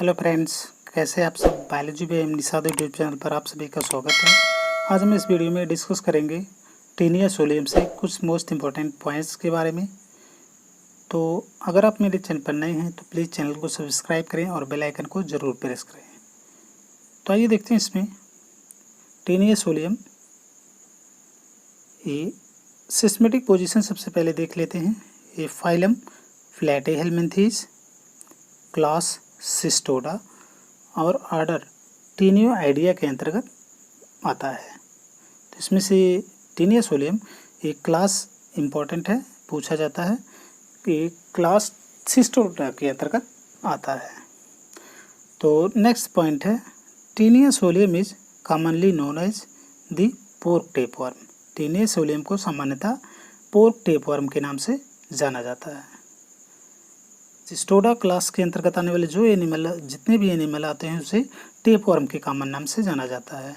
Hello friends, कैसे आप सब। Biology by Nishad YouTube channel पर आप सभी का स्वागत है। आज हम इस वीडियो में डिस्कस करेंगे टीनिया सोलियम से कुछ मोस्ट इम्पॉर्टेंट पॉइंट्स के बारे में। तो अगर आप मेरे चैनल पर नए हैं तो प्लीज़ चैनल को सब्सक्राइब करें और बेल आइकन को ज़रूर प्रेस करें। तो आइए देखते हैं इसमें टीनिया सोलियम ये सिस्टेमेटिक पोजीशन सबसे पहले देख लेते हैं। ये फाइलम प्लैटीहेल्मिन्थीज, क्लास सिस्टोडा और ऑर्डर टीनियोआइडिया के अंतर्गत आता है। तो इसमें से टीनिया सोलियम एक क्लास इम्पॉर्टेंट है, पूछा जाता है कि क्लास सिस्टोडा के अंतर्गत आता है। तो नेक्स्ट पॉइंट है taenia solium is commonly known as the pork tapeworm. Taenia solium को सामान्यतः पोर्क टेपवर्म के नाम से जाना जाता है। सिस्टोडा क्लास के अंतर्गत आने वाले जो एनिमल, जितने भी एनिमल आते हैं उसे टेपवर्म के कॉमन नाम से जाना जाता है।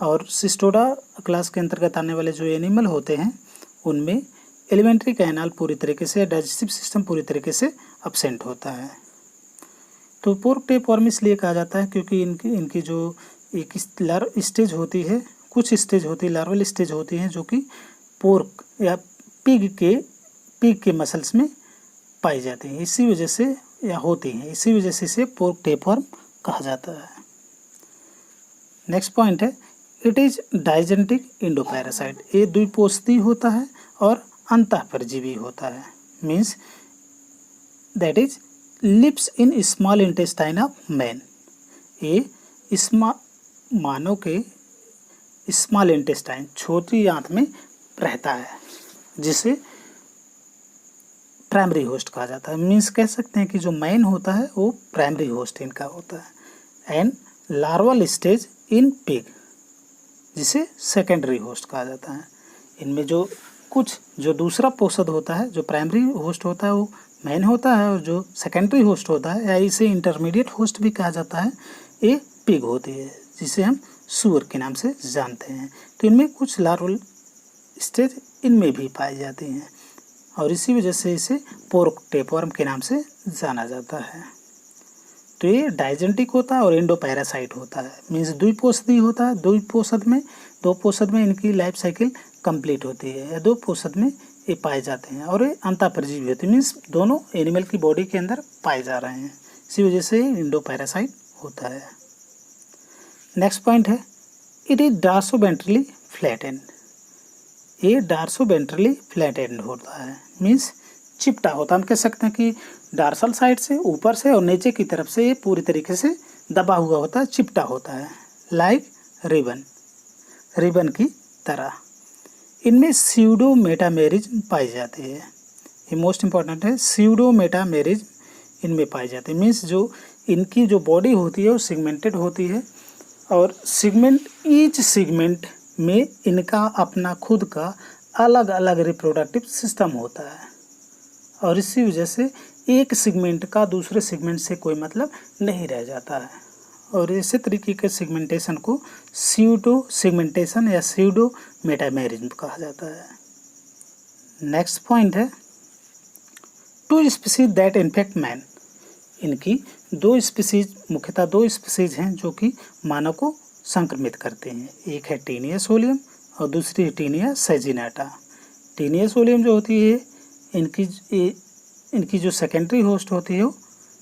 और सिस्टोडा क्लास के अंतर्गत आने वाले जो एनिमल होते हैं उनमें एलिमेंट्री कैनाल पूरी तरीके से, डाइजेस्टिव सिस्टम पूरी तरीके से अब्सेंट होता है। तो पोर्क टेपवर्म इसलिए कहा जाता है क्योंकि इनकी जो एक लार्व स्टेज होती है, कुछ स्टेज होती है, लार्वल स्टेज होती हैं जो कि पोर्क या पिग के मसल्स में पाई जाती हैं, इसी वजह से या होती हैं, इसी वजह से इसे पोर्क टेपवर्म कहा जाता है। नेक्स्ट पॉइंट है इट इज डाइजेंटिक इंडोपैरासाइट। ये द्विपोषी होता है और अंतःपरजीवी होता है। Means that is lives in small intestine of man. ये मानव के स्मॉल इंटेस्टाइन, छोटी आंत में रहता है, जिसे प्राइमरी होस्ट कहा जाता है। मीन्स कह सकते हैं कि जो मैन होता है वो प्राइमरी होस्ट इनका होता है। And larval stage in pig, जिसे सेकेंडरी होस्ट कहा जाता है। इनमें जो दूसरा पोषक होता है, जो प्राइमरी होस्ट होता है वो मैन होता है, और जो सेकेंडरी होस्ट होता है या इसे इंटरमीडिएट होस्ट भी कहा जाता है, ये पिग होती है, जिसे हम सूअर के नाम से जानते हैं। तो इनमें कुछ लार्वल स्टेज इनमें भी पाई जाती हैं और इसी वजह से इसे पोर्क टेपवर्म के नाम से जाना जाता है। तो ये डाइजेंटिक होता है और एंडोपैरासाइट होता है। मीन्स द्विपोषी होता है। दो पोषक में इनकी लाइफ साइकिल कंप्लीट होती है, या दो पोषक में ये पाए जाते हैं, और ये अंतःपरजीवी होते हैं। मीन्स दोनों एनिमल की बॉडी के अंदर पाए जा रहे हैं, इसी वजह से एंडोपैरासाइट होता है। नेक्स्ट पॉइंट है इट इज डॉर्सोवेंट्रली फ्लैटेंड। ये डॉर्सोवेंट्रली फ्लैटेंड होता है। मीन्स चिपटा होता है। हम कह सकते हैं कि डार्सल साइड से, ऊपर से और नीचे की तरफ से ये पूरी तरीके से दबा हुआ होता है, चिपटा होता है, लाइक रिबन की तरह। इनमें स्यूडो मेटामेरिज्म पाई जाती है। ये मोस्ट इम्पॉर्टेंट है, स्यूडो मेटामेरिज्म इनमें पाई जाती है। मीन्स जो इनकी जो बॉडी होती है वो सिगमेंटेड होती है, और ईच सिगमेंट में इनका अपना खुद का अलग अलग रिप्रोडक्टिव सिस्टम होता है, और इसी वजह से एक सेगमेंट का दूसरे सेगमेंट से कोई मतलब नहीं रह जाता है, और इसी तरीके के सेगमेंटेशन को स्यूडो सेगमेंटेशन या स्यूडो मेटामेरिज्म कहा जाता है। नेक्स्ट पॉइंट है two species that infect man. इनकी दो स्पीसीज, मुख्यतः दो स्पीसीज हैं जो कि मानव को संक्रमित करते हैं। एक है टीनिया सोलियम और दूसरी है टीनिया सैजिनाटा। टीनिया सोलियम जो होती है इनकी जो सेकेंडरी होस्ट होती है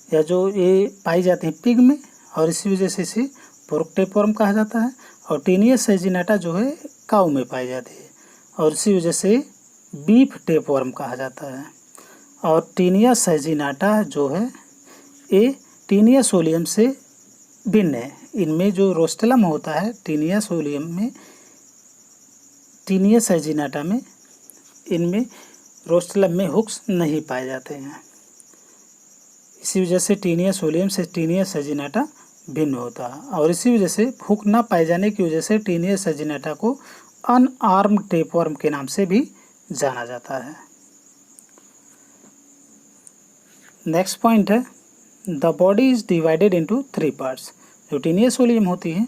या जो ये पाई जाती है पिग में, और इसी वजह से इसे पोर्क टेपवर्म कहा जाता है। और टीनिया सैजिनाटा जो है काऊ में पाई जाती है, और इसी वजह से बीफ टेपवर्म कहा जाता है। और टीनिया सैजिनाटा जो है ये टीनिया सोलियम से भिन्न है। इनमें जो रोस्टेलम होता है टीनिया सोलियम में, टीनिया सैजिनाटा में, इनमें रोस्टेलम में हुक्स नहीं पाए जाते हैं। इसी वजह से टीनिया सोलियम से टीनिया सैजिनाटा भिन्न होता है, और इसी वजह से हुक ना पाए जाने की वजह से टीनिया सैजिनाटा को अनआर्म्ड टेपवर्म के नाम से भी जाना जाता है। नेक्स्ट पॉइंट है the body is divided into 3 parts. जो टीनिया सोलियम होती है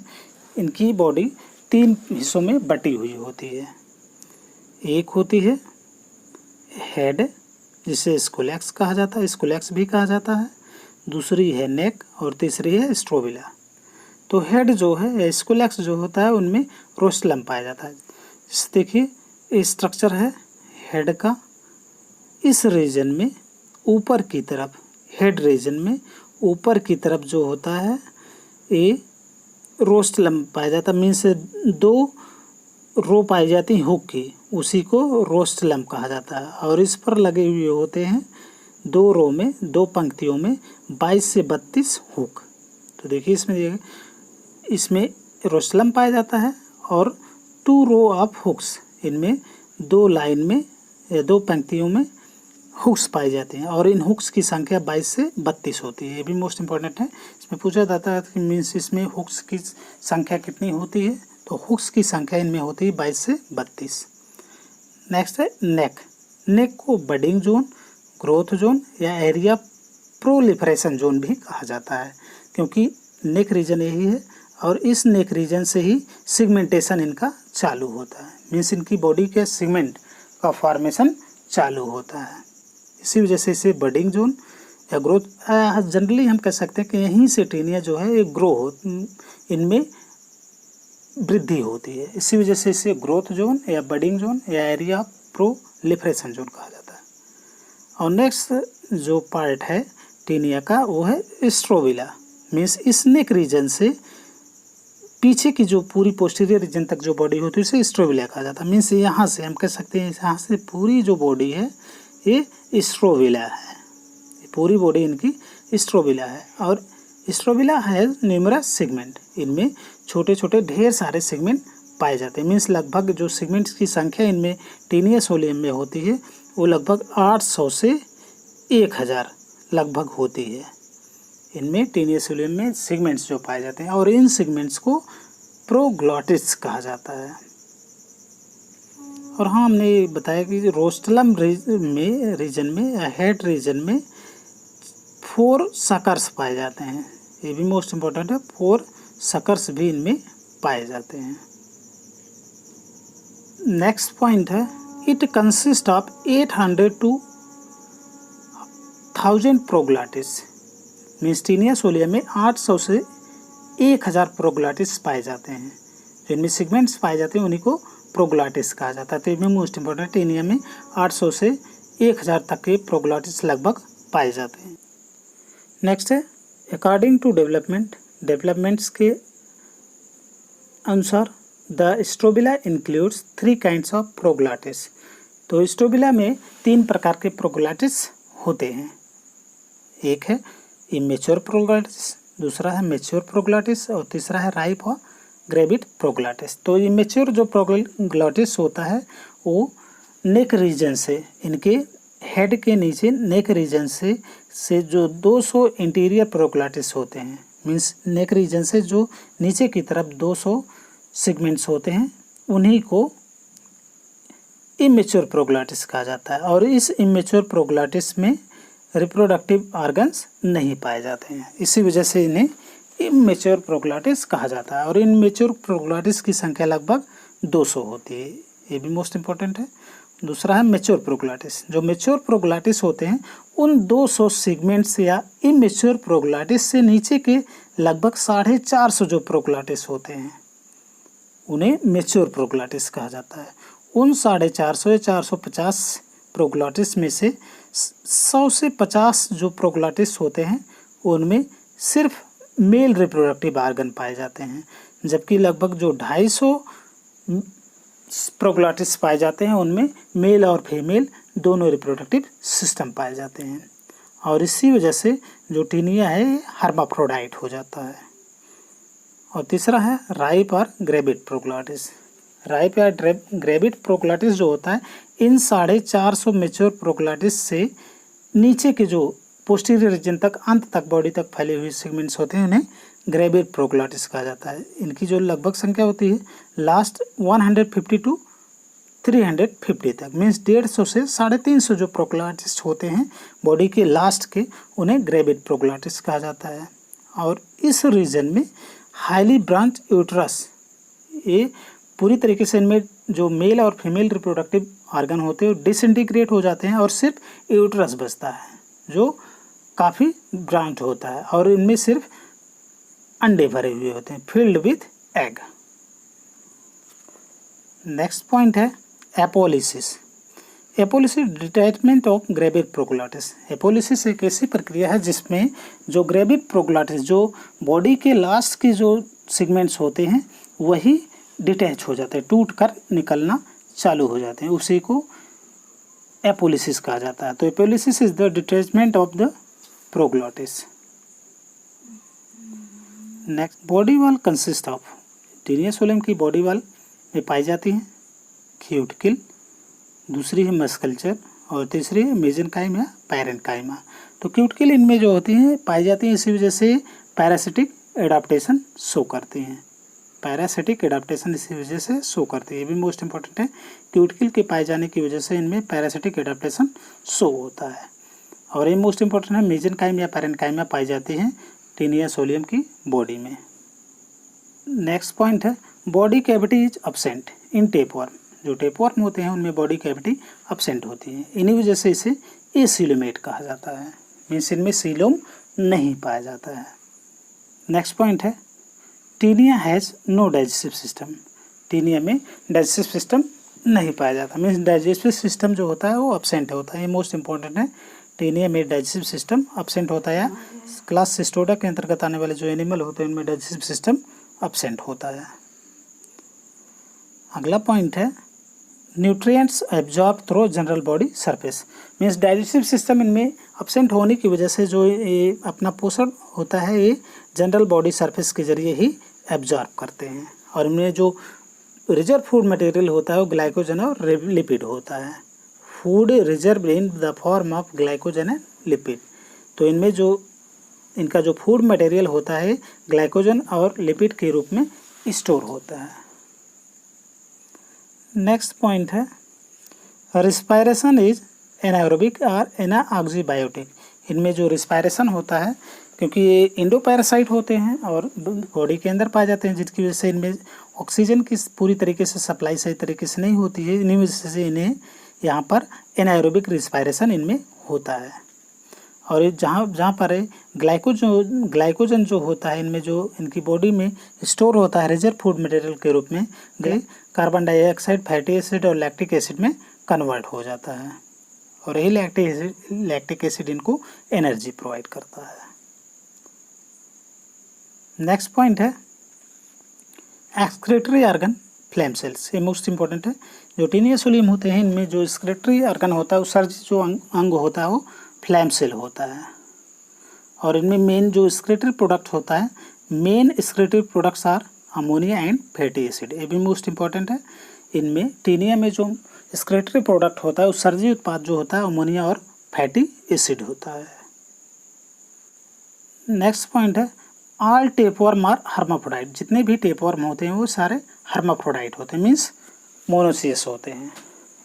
इनकी बॉडी 3 हिस्सों में बटी हुई होती है। एक होती है हेड, जिसे स्कोलैक्स कहा जाता है, स्कोलैक्स भी कहा जाता है। दूसरी है नेक और तीसरी है स्ट्रोबिला। तो हेड जो है स्कुलेक्स जो होता है उनमें रोस्टलम पाया जाता है। जैसे देखिए स्ट्रक्चर है हेड का, इस रीजन में ऊपर की तरफ, हेड रीजन में ऊपर की तरफ जो होता है ये रोस्टलम पाया जाता है। मीन्स 2 रो पाई जाती हैं हुक की, उसी को रोस्टलम कहा जाता है। और इस पर लगे हुए होते हैं 2 रो में, 2 पंक्तियों में 22 से 32 हुक। तो देखिए इसमें रोस्टलम पाया जाता है और 2 रो ऑफ हुक्स, इनमें 2 लाइन में या 2 पंक्तियों में हुक्स पाए जाते हैं और इन हुक्स की संख्या 22 से 32 होती है। ये भी मोस्ट इम्पॉर्टेंट है। इसमें पूछा जाता है कि मीन्स इसमें हुक्स की संख्या कितनी होती है, तो हुक्स की संख्या इनमें होती है 22 से 32। नेक्स्ट है नेक। नेक को बडिंग जोन, ग्रोथ जोन या एरिया प्रोलिफरेशन जोन भी कहा जाता है, क्योंकि नेक रीजन यही है और इस नेक रीजन से ही सिगमेंटेशन इनका चालू होता है। मीन्स इनकी बॉडी के सिगमेंट का फॉर्मेशन चालू होता है। इसी वजह से इसे बडिंग जोन या ग्रोथ, जनरली हम कह सकते हैं कि यहीं से टीनिया जो है ये ग्रो हो, इनमें वृद्धि होती है। इसी वजह से इसे ग्रोथ जोन या बडिंग जोन या एरिया प्रोलिफरेशन जोन कहा जाता है। और नेक्स्ट जो पार्ट है टीनिया का वो है स्ट्रोबिला। मीन्स इस नेक रीजन से पीछे की जो पूरी पोस्टीरियर रीजन तक जो बॉडी होती है उसे स्ट्रोबिला कहा जाता है। मीन्स यहाँ से हम कह सकते हैं यहाँ से पूरी जो बॉडी है ये स्ट्रोबिला है, पूरी बॉडी इनकी स्ट्रोबिला है। और स्ट्रोबिला है न्यूमरस सेगमेंट, इनमें छोटे छोटे ढेर सारे सेगमेंट पाए जाते हैं। मीन्स लगभग जो सेगमेंट्स की संख्या इनमें टीनिया सोलियम में होती है वो लगभग 800 से 1000 लगभग होती है। इनमें टीनिया सोलियम में सेगमेंट्स जो पाए जाते हैं और इन सेगमेंट्स को प्रोग्लॉटिस कहा जाता है। और हाँ, हमने बताया कि रोस्टलम रीजन में या हेड रीजन में 4 सकर्स पाए जाते हैं। ये भी मोस्ट इम्पोर्टेंट है, 4 सकर्स भी इनमें पाए जाते हैं। नेक्स्ट पॉइंट है it consist of 800 to 1000 proglottis. Means taenia solium में 800 से 1000 प्रोग्लॉटिस पाए जाते हैं। जिनमें सेगमेंट्स पाए जाते हैं उन्हीं को प्रोग्लॉटिस कहा जाता है। तो ये मोस्ट इम्पोर्टेंट, टीनिया में 800 से 1000 तक के प्रोग्लॉटिस लगभग पाए जाते हैं। नेक्स्ट है अकॉर्डिंग टू डेवलपमेंट्स के अनुसार the strobila includes 3 kinds of प्रोग्लॉटिस। तो स्ट्रोबिला में 3 प्रकार के प्रोग्लॉटिस होते हैं। एक है इमेच्योर प्रोग्लॉटिस, दूसरा है मैच्योर प्रोग्लॉटिस और तीसरा है राइप और ग्रेविड प्रोग्लॉटिस। तो इमेच्योर जो प्रोग्लॉटिस होता है वो नेक रीजन से, इनके हेड के नीचे नेक रीजन से जो 200 इंटीरियर प्रोग्लॉटिस होते हैं। मीन्स नेक रीजन से जो नीचे की तरफ 200 सेगमेंट्स होते हैं उन्हीं को इमेच्योर प्रोग्लॉटिस कहा जाता है। और इस इमेच्योर प्रोग्लॉटिस में रिप्रोडक्टिव ऑर्गन्स नहीं पाए जाते हैं, इसी वजह से इन्हें इमेच्योर प्रोग्लॉटिस कहा जाता है। और इन मैच्योर प्रोग्लॉटिस की संख्या लगभग 200 होती है। ये भी मोस्ट इम्पोर्टेंट है। दूसरा है मैच्योर प्रोग्लॉटिस। जो मैच्योर प्रोग्लॉटिस होते हैं उन 200 सेगमेंट्स या इमेच्योर प्रोग्लॉटिस से नीचे के लगभग 450 जो प्रोग्लॉटिस होते हैं उन्हें मैच्योर प्रोग्लॉटिस कहा जाता है। उन 450 या 450 प्रोग्लॉटिस में से 100 से 50 जो प्रोग्लॉटिस होते हैं उनमें सिर्फ मेल रिप्रोडक्टिव ऑर्गन पाए जाते हैं, जबकि लगभग जो 250 प्रोग्लॉटिस पाए जाते हैं उनमें मेल और फीमेल दोनों रिप्रोडक्टिव सिस्टम पाए जाते हैं। और इसी वजह से जो टीनिया है हर्माफ्रोडाइट हो जाता है। और तीसरा है राइप और ग्रेविड प्रोग्लॉटिस। राइप या ग्रेविड प्रोग्लॉटिस जो होता है इन 450 मैच्योर प्रोग्लॉटिस से नीचे के जो पोस्टीरियर रीजन तक, अंत तक, बॉडी तक फैले हुए सेगमेंट्स होते हैं उन्हें ग्रेविड प्रोग्लॉटिस कहा जाता है। इनकी जो लगभग संख्या होती है लास्ट 150 to 350 तक, मीन्स 150 से 350 जो प्रोग्लॉटिस होते हैं बॉडी के लास्ट के उन्हें ग्रेविड प्रोग्लॉटिस कहा जाता है। और इस रीजन में हाईली ब्रांच यूट्रस, ये पूरी तरीके से इनमें जो मेल और फीमेल रिप्रोडक्टिव ऑर्गन होते हैं डिसइंटीग्रेट हो जाते हैं और सिर्फ यूट्रस बचता है जो काफ़ी ब्रांच होता है और इनमें सिर्फ अंडे भरे हुए होते हैं, filled with egg. Next point है एपोलिसिस। एपोलिसिस डिटैचमेंट ऑफ ग्रेविड प्रोग्लॉटिस। एपोलिसिस एक ऐसी प्रक्रिया है जिसमें जो ग्रेविड प्रोग्लॉटिस, जो बॉडी के लास्ट के जो सेगमेंट्स होते हैं वही डिटैच हो जाते हैं, टूट कर निकलना चालू हो जाते हैं, उसी को एपोलिसिस कहा जाता है। तो apolysis is the detachment of the proglottis. Next, body wall consist of. Taenia solium की बॉडी वॉल में पाई जाती हैं क्यूटिकल, दूसरी है मस्कल्चर और तीसरी है मेसेनकाइम या पैरेन्काइमा। तो क्यूटिकल इनमें जो होती हैं पाई जाती हैं, इसी वजह से पैरासिटिक एडाप्टेशन शो करती हैं। पैरासिटिक एडाप्टेशन इसी वजह से शो करती है, ये भी मोस्ट इंपॉर्टेंट है। क्यूटिकल के पाए जाने की वजह से इनमें पैरासिटिक एडाप्टेशन शो होता है। और ये मोस्ट इंपॉर्टेंट है, मेसेनकाइम या पैरेन्काइमा पाई जाती हैं टीनिया सोलियम की बॉडी में। नेक्स्ट पॉइंट है body cavity is absent in tapeworm. जो टेपवर्म होते हैं उनमें बॉडी कैविटी अब्सेंट होती है, इन्हीं वजह से इसे एसीलोमेट कहा जाता है, मीन्स इनमें सीलोम नहीं पाया जाता है। नेक्स्ट पॉइंट है taenia has no digestive system. Taenia में डाइजेस्टिव सिस्टम नहीं पाया जाता, मीन्स डाइजेस्टिव सिस्टम जो होता है वो अब्सेंट होता है, ये मोस्ट इंपॉर्टेंट है। टीनिया में डाइजेस्टिव सिस्टम अब्सेंट होता है, या क्लास सिस्टोडा के अंतर्गत आने वाले जो एनिमल होते हैं उनमें डाइजेस्टिव सिस्टम अब्सेंट होता है। अगला पॉइंट है nutrients absorb through general body surface. Means digestive system इनमें अब्सेंट होने की वजह से जो ये अपना पोषण होता है ये जनरल बॉडी सरफेस के जरिए ही एब्जॉर्ब करते हैं। और इनमें जो रिजर्व फूड मटेरियल होता है वो ग्लाइकोजन और लिपिड होता है। Food reserve in the form of glycogen and lipid. तो इनमें जो इनका जो फूड मटेरियल होता है ग्लाइकोजन और लिपिड के रूप में स्टोर होता है। नेक्स्ट पॉइंट है रिस्पायरेशन इज एनाएरोबिक और एनाऑक्सीबायोटिक। इनमें जो रिस्पायरेशन होता है, क्योंकि ये इंडोपैरासाइट होते हैं और बॉडी के अंदर पाए जाते हैं, जिसकी वजह से इनमें ऑक्सीजन की पूरी तरीके से सप्लाई सही तरीके से नहीं होती है, इन्हीं वजह से इन्हें यहाँ पर एनाएरोबिक रिस्पायरेशन इनमें होता है। और ये जहाँ पर ग्लाइकोजन जो होता है इनमें जो इनकी बॉडी में स्टोर होता है रिजर्व फूड मटेरियल के रूप में, कार्बन डाइऑक्साइड, फैटी एसिड और लैक्टिक एसिड में कन्वर्ट हो जाता है, और यही लैक्टिक एसिड इनको एनर्जी प्रोवाइड करता है। नेक्स्ट पॉइंट है एक्सक्रीटरी ऑर्गन फ्लैम सेल्स। ये मोस्ट इंपॉर्टेंट है। जो टीनिया सोलियम होते हैं इनमें जो एक्सक्रीटरी ऑर्गन होता है, उसर्जित जो अंग होता है वो फ्लैम सेल होता है। और इनमें मेन जो एक्सक्रीटरी प्रोडक्ट होता है, main excretory products are ammonia and fatty acid. ये भी मोस्ट इंपॉर्टेंट है। इनमें टीनिया में जो एक्सक्रीटरी प्रोडक्ट होता है उत्सर्जी उत्पाद जो होता है अमोनिया और फैटी एसिड होता है। नेक्स्ट पॉइंट है ऑल टेपवर्म आर हर्माफ्रोडाइट। जितने भी टेपवर्म होते हैं वो सारे हर्माफ्रोडाइट होते हैं, मीन्स मोनोसियस होते हैं।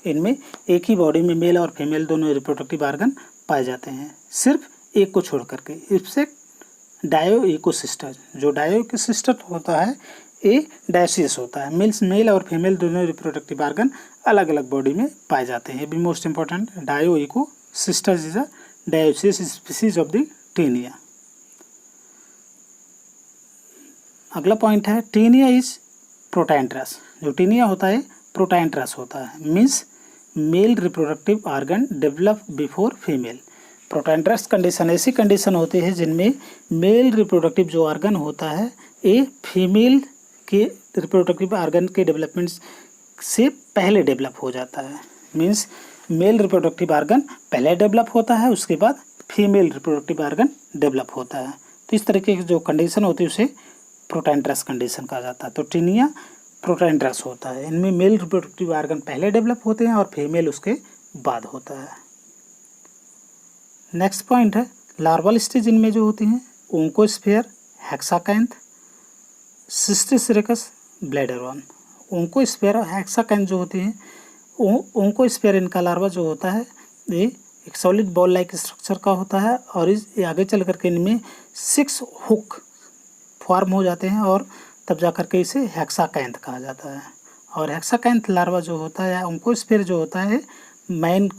इनमें एक ही बॉडी में मेल और फीमेल दोनों रिप्रोडक्टिव ऑर्गन पाए जाते हैं, सिर्फ एक को छोड़ करके। इससे डायोइकोसिस्टर, जो डायोइकोसिस्टर होता है ये डायसियस होता है, मीन्स मेल और फीमेल दोनों रिप्रोडक्टिव ऑर्गन अलग अलग बॉडी में पाए जाते हैं। ये भी मोस्ट इंपॉर्टेंट, डायोइकोसिस्टर is a dioecious species of the Taenia. अगला पॉइंट है टीनिया इज प्रोटैंट्रस। जो टीनिया होता है प्रोटैंट्रस होता है, means male reproductive organ develop before female. Protandrous condition ऐसी कंडीशन होती है जिनमें मेल रिप्रोडक्टिव जो ऑर्गन होता है ये फीमेल के रिप्रोडक्टिव ऑर्गन के डेवलपमेंट से पहले डेवलप हो जाता है। मीन्स मेल रिप्रोडक्टिव ऑर्गन पहले डेवलप होता है, उसके बाद फीमेल रिप्रोडक्टिव ऑर्गन डेवलप होता है। तो इस तरीके की जो कंडीशन होती है उसे प्रोटैंट्रस कंडीशन कहा जाता है। तो टीनिया प्रोटैंट्रस होता है, इनमें मेल रिप्रोडक्टिव ऑर्गन पहले डेवलप होते हैं और फीमेल उसके बाद होता है। नेक्स्ट पॉइंट है लार्वल स्टेज इनमें जो होती हैं ओंकोस्फेयर, हेक्साकैंथ, सिस्टिसिरिकस, ब्लैडरवर्म। ओंकोस्फेयर और हेक्साकैंथ जो होती हैं, ओंकोस्फेयर इनका लार्वा जो होता है ये एक सॉलिड बॉल लाइक स्ट्रक्चर का होता है, और इस आगे चल करके इनमें 6 हुक फॉर्म हो जाते हैं और तब जा करके इसे हेक्साकैंथ कहा जाता है। और हेक्साकैंथ लार्वा जो होता है या ओंकोस्फेयर जो होता है मैन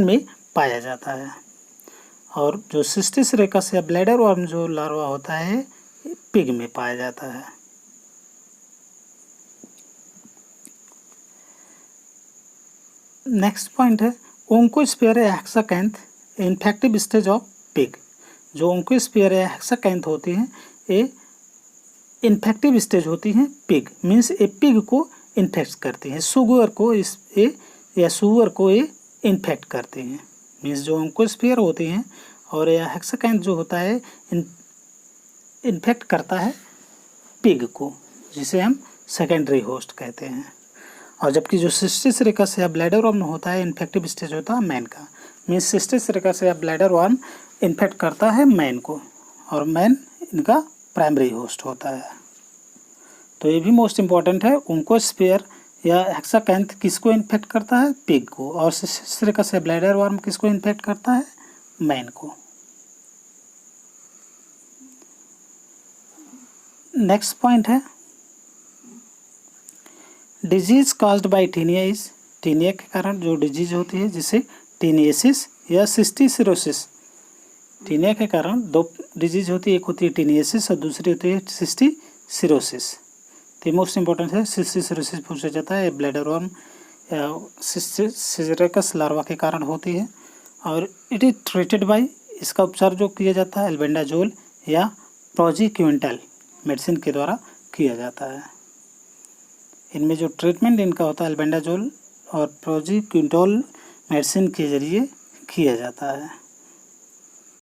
में पाया जाता है। और जो सिस्टिस रेकस या ब्लैडर वर्म जो लार्वा होता है पिग में पाया जाता है। नेक्स्ट पॉइंट है ओंकोस्फेयर या हेक्साकैंथ इन्फेक्टिव स्टेज ऑफ पिग। जो ओंकोस्फेयर या हेक्साकैंथ होती हैं ये इन्फेक्टिव स्टेज होती हैं पिग, मीन्स ये पिग को इन्फेक्ट करती हैं, सुअर को सुअर को ये इन्फेक्ट करती हैं। मीन्स जो ओंकोस्फेयर होती हैं और या हेक्साकैंथ जो होता है इन्फेक्ट करता है पिग को, जिसे हम सेकेंडरी होस्ट कहते हैं। और जबकि जो सिस्टिस रेकस या ब्लैडर वर्म होता है इन्फेक्टिव स्टेज होता है मैन का, मीन्स सिस्टिस रेकस या ब्लैडर वर्म इन्फेक्ट करता है मैन को और मैन इनका प्राइमरी होस्ट होता है। तो ये भी मोस्ट इम्पॉर्टेंट है, ओंकोस्फेयर या हेक्साकैंथ किसको इन्फेक्ट करता है? पिग को। और सिस्टिस रेकस या ब्लैडर वर्म किसको इन्फेक्ट करता है? मैन को। नेक्स्ट पॉइंट है disease caused by taenia is, taenia के कारण जो डिजीज होती है जिसे टीनियसिस या सिस्टिसिरोसिस, टीनिया के कारण दो डिजीज होती है, एक होती है टीनियसिस और दूसरी होती है सिस्टिसिरोसिस। तो मोस्ट इंपॉर्टेंट है सिस्टिसिरोसिस पूछा जाता है, ब्लैडर वर्म या सिस्टिस लार्वा के कारण होती है और इट इज ट्रीटेड बाय, इसका उपचार जो किया जाता है एल्बेंडाजोल या प्रोजीक्विंटल मेडिसिन के द्वारा किया जाता है। इनमें जो ट्रीटमेंट इनका होता है एल्बेंडाजोल और प्रोजीक्विंटल मेडिसिन के जरिए किया जाता है।